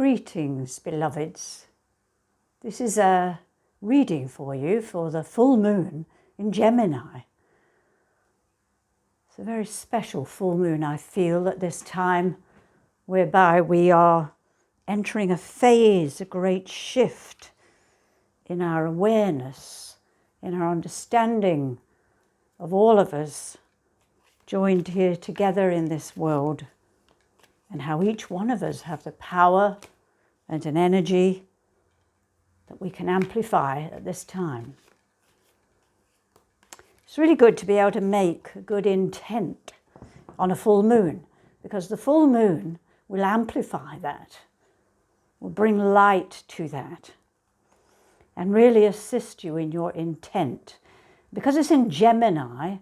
Greetings, beloveds. This is a reading for you for the full moon in Gemini. It's a very special full moon, I feel, at this time, whereby we are entering a phase, a great shift in our awareness, in our understanding of all of us joined here together in this world, and how each one of us have the power and an energy that we can amplify at this time. It's really good to be able to make a good intent on a full moon, because the full moon will amplify that, will bring light to that, and really assist you in your intent. Because it's in Gemini,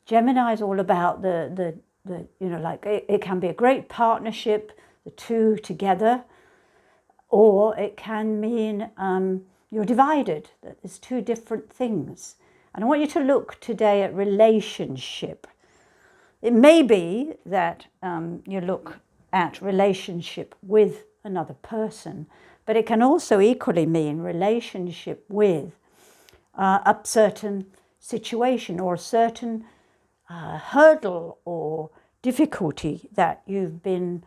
Gemini is all about the it can be a great partnership, the two together, or it can mean you're divided, that there's two different things. And I want you to look today at relationship. It may be that you look at relationship with another person, but it can also equally mean relationship with a certain situation or a certain hurdle or difficulty that you've been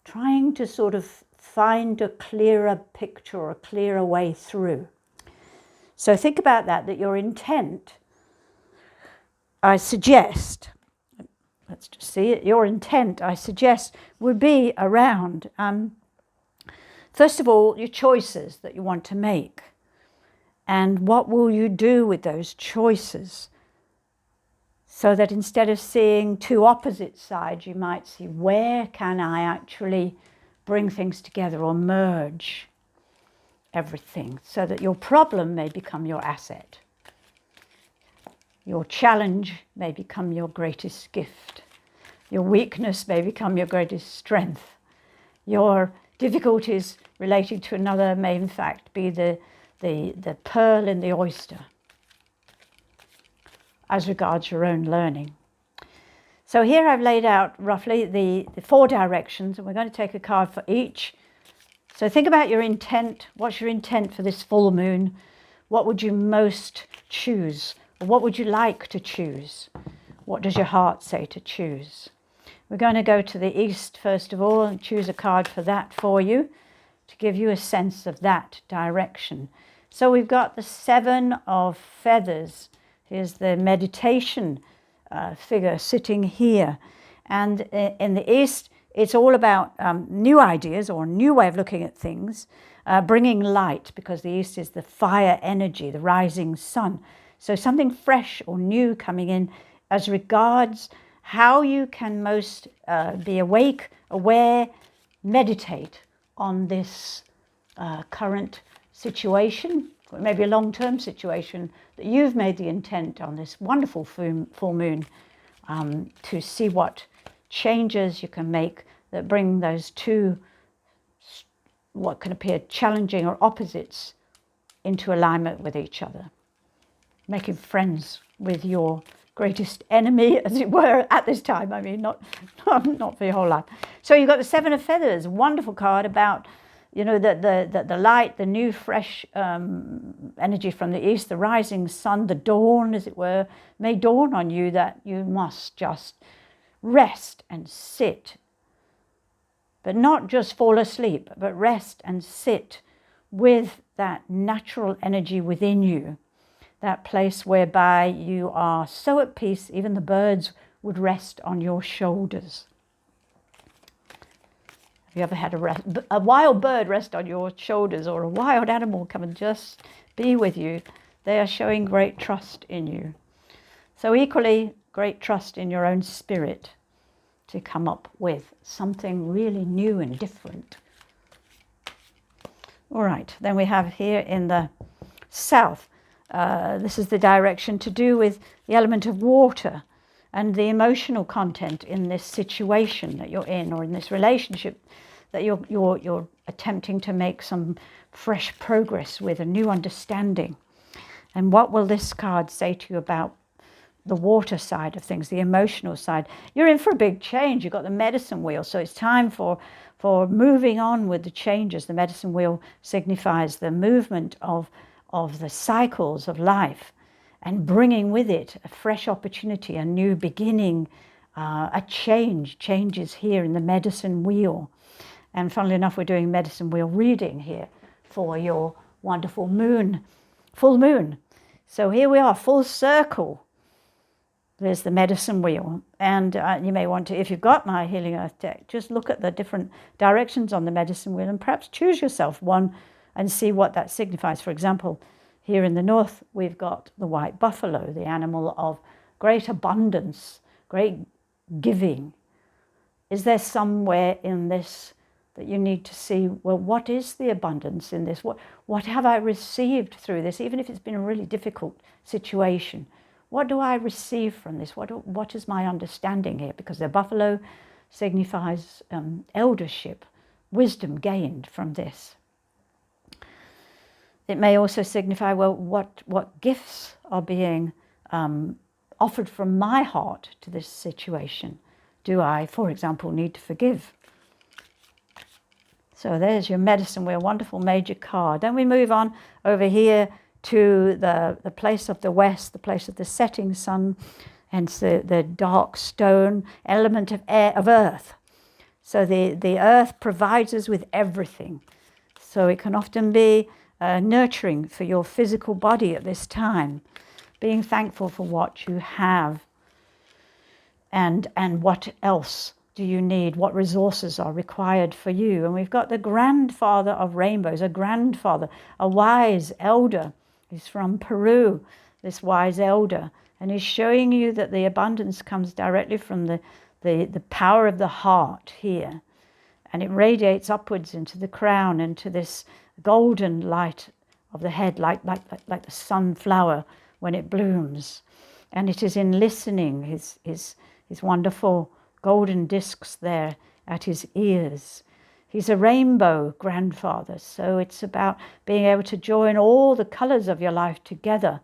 trying to sort of find a clearer picture or a clearer way through. So think about that your intent, I suggest, let's just see it, your intent, I suggest, would be around, first of all, your choices that you want to make. And what will you do with those choices? So that instead of seeing two opposite sides, you might see, where can I actually bring things together or merge everything, so that your problem may become your asset. Your challenge may become your greatest gift. Your weakness may become your greatest strength. Your difficulties relating to another may in fact be the pearl in the oyster, as regards your own learning. So here I've laid out roughly the four directions, and we're going to take a card for each. So think about your intent. What's your intent for this full moon? What would you most choose? Or what would you like to choose? What does your heart say to choose? We're going to go to the east first of all and choose a card for that for you, to give you a sense of that direction. So we've got the 7 of feathers. Here's the meditation figure sitting here. And in the East, it's all about new ideas or a new way of looking at things, bringing light, because the East is the fire energy, the rising sun. So something fresh or new coming in as regards how you can most be awake, aware, meditate on this current situation, maybe a long-term situation, that you've made the intent on this wonderful full moon to see what changes you can make that bring those two, what can appear challenging or opposites, into alignment with each other. Making friends with your greatest enemy, as it were, at this time. I mean, not for your whole life. So you've got the 7 of feathers, a wonderful card about, you know, the light, the new, fresh energy from the East, the rising sun, the dawn, as it were, may dawn on you that you must just rest and sit. But not just fall asleep, but rest and sit with that natural energy within you, that place whereby you are so at peace, even the birds would rest on your shoulders. Have you ever had a wild bird rest on your shoulders, or a wild animal come and just be with you? They are showing great trust in you. So equally, great trust in your own spirit to come up with something really new and different. All right, then we have here in the south, this is the direction to do with the element of water and the emotional content in this situation that you're in, or in this relationship that you're attempting to make some fresh progress with, a new understanding. And what will this card say to you about the water side of things, the emotional side? You're in for a big change. You've got the medicine wheel, so it's time for for moving on with the changes. The medicine wheel signifies the movement of the cycles of life and bringing with it a fresh opportunity, a new beginning, a change. Change is here in the medicine wheel. And funnily enough, we're doing medicine wheel reading here for your wonderful moon, full moon. So here we are, full circle. There's the medicine wheel. And you may want to, if you've got my Healing Earth deck, just look at the different directions on the medicine wheel and perhaps choose yourself one and see what that signifies. For example, here in the north, we've got the white buffalo, the animal of great abundance, great giving. Is there somewhere in this that you need to see, well, what is the abundance in this? What have I received through this, even if it's been a really difficult situation? What do I receive from this? What is my understanding here? Because the buffalo signifies eldership, wisdom gained from this. It may also signify, well, what gifts are being offered from my heart to this situation? Do I, for example, need to forgive? So there's your medicine wheel, wonderful major card. Then we move on over here to the place of the west, the place of the setting sun, hence the dark stone, element of air, of earth. So the earth provides us with everything. So it can often be nurturing for your physical body at this time, being thankful for what you have and what else do you need, what resources are required for you. And we've got the grandfather of rainbows, a grandfather, a wise elder. He's from Peru, this wise elder, and he's showing you that the abundance comes directly from the power of the heart here, and it radiates upwards into the crown, into this golden light of the head, like the sunflower when it blooms. And it is in listening, his wonderful golden discs there at his ears. He's a rainbow grandfather, so it's about being able to join all the colors of your life together.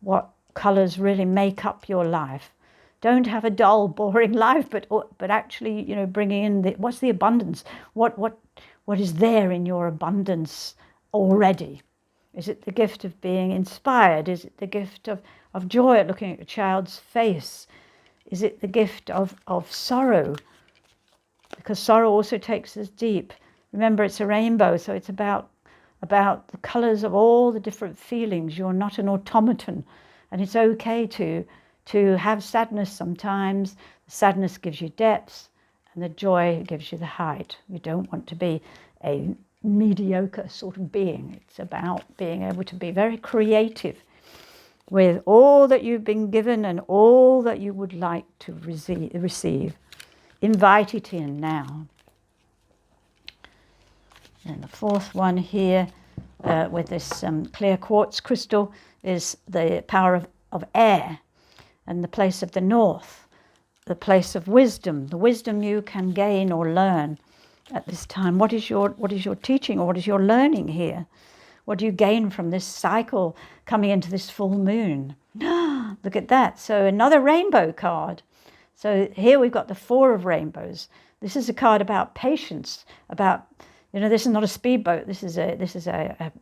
What colors really make up your life? Don't have a dull, boring life, but actually, bringing in what's the abundance? What is there in your abundance already? Is it the gift of being inspired? Is it the gift of joy at looking at a child's face? Is it the gift of sorrow? Because sorrow also takes us deep. Remember, it's a rainbow, so it's about the colors of all the different feelings. You're not an automaton, and it's okay to have sadness sometimes. The sadness gives you depth, and the joy gives you the height. You don't want to be a mediocre sort of being. It's about being able to be very creative with all that you've been given and all that you would like to receive. Invite it in now. And the fourth one here with this clear quartz crystal is the power of air, and the place of the north, the place of wisdom, the wisdom you can gain or learn at this time. What is your teaching, or what is your learning here? What do you gain from this cycle coming into this full moon? Look at that. So another rainbow card. So here we've got the Four of Rainbows. This is a card about patience, about, this is not a speedboat. This is a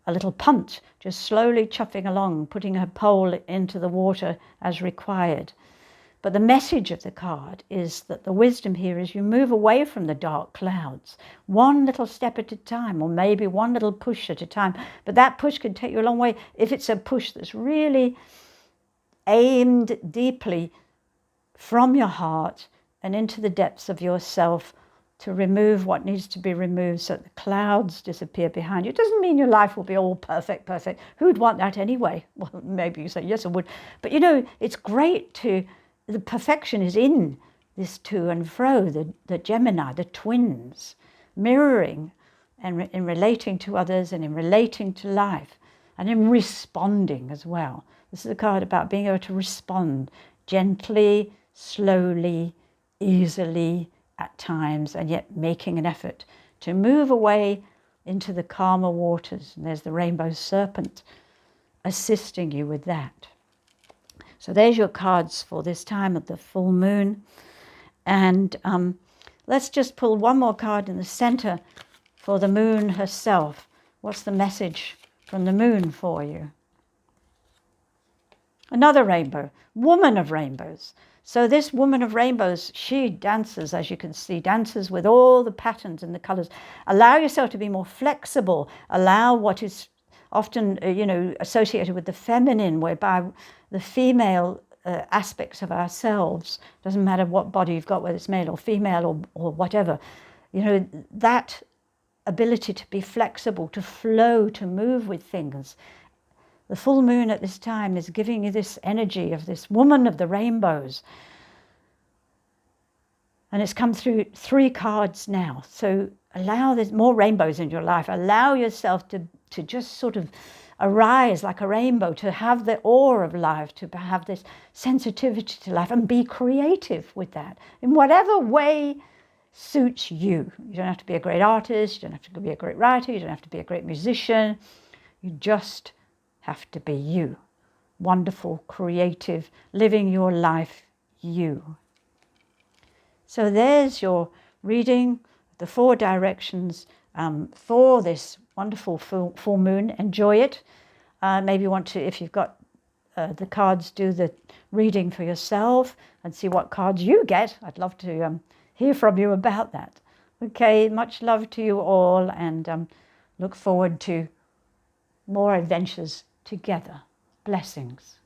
little punt, just slowly chuffing along, putting her pole into the water as required. But the message of the card is that the wisdom here is you move away from the dark clouds, one little step at a time, or maybe one little push at a time. But that push can take you a long way if it's a push that's really aimed deeply from your heart and into the depths of yourself to remove what needs to be removed so that the clouds disappear behind you. It doesn't mean your life will be all perfect. Who would want that anyway? Well, maybe you say, yes, I would. But it's great the perfection is in this to and fro, the Gemini, the twins, mirroring and in relating to others and in relating to life and in responding as well. This is a card about being able to respond gently, slowly, easily at times, and yet making an effort to move away into the calmer waters. And there's the rainbow serpent assisting you with that. So there's your cards for this time of the full moon. And Let's just pull one more card in the center for the moon herself. What's the message from the moon for you? Another rainbow, woman of rainbows. So this woman of rainbows, she dances, as you can see, dances with all the patterns and the colors. Allow yourself to be more flexible. Allow what is often, associated with the feminine, whereby the female aspects of ourselves, doesn't matter what body you've got, whether it's male or female or whatever, that ability to be flexible, to flow, to move with things. The full moon at this time is giving you this energy of this woman of the rainbows. And it's come through 3 cards now. So there's more rainbows in your life. Allow yourself to just sort of arise like a rainbow, to have the awe of life, to have this sensitivity to life, and be creative with that in whatever way suits you. You don't have to be a great artist, you don't have to be a great writer, you don't have to be a great musician. You just have to be you. Wonderful, creative, living your life you. So there's your reading, the 4 directions for this wonderful full moon. Enjoy it. Maybe you want to, if you've got the cards, do the reading for yourself and see what cards you get. I'd love to hear from you about that. Okay, much love to you all, and look forward to more adventures together. Blessings.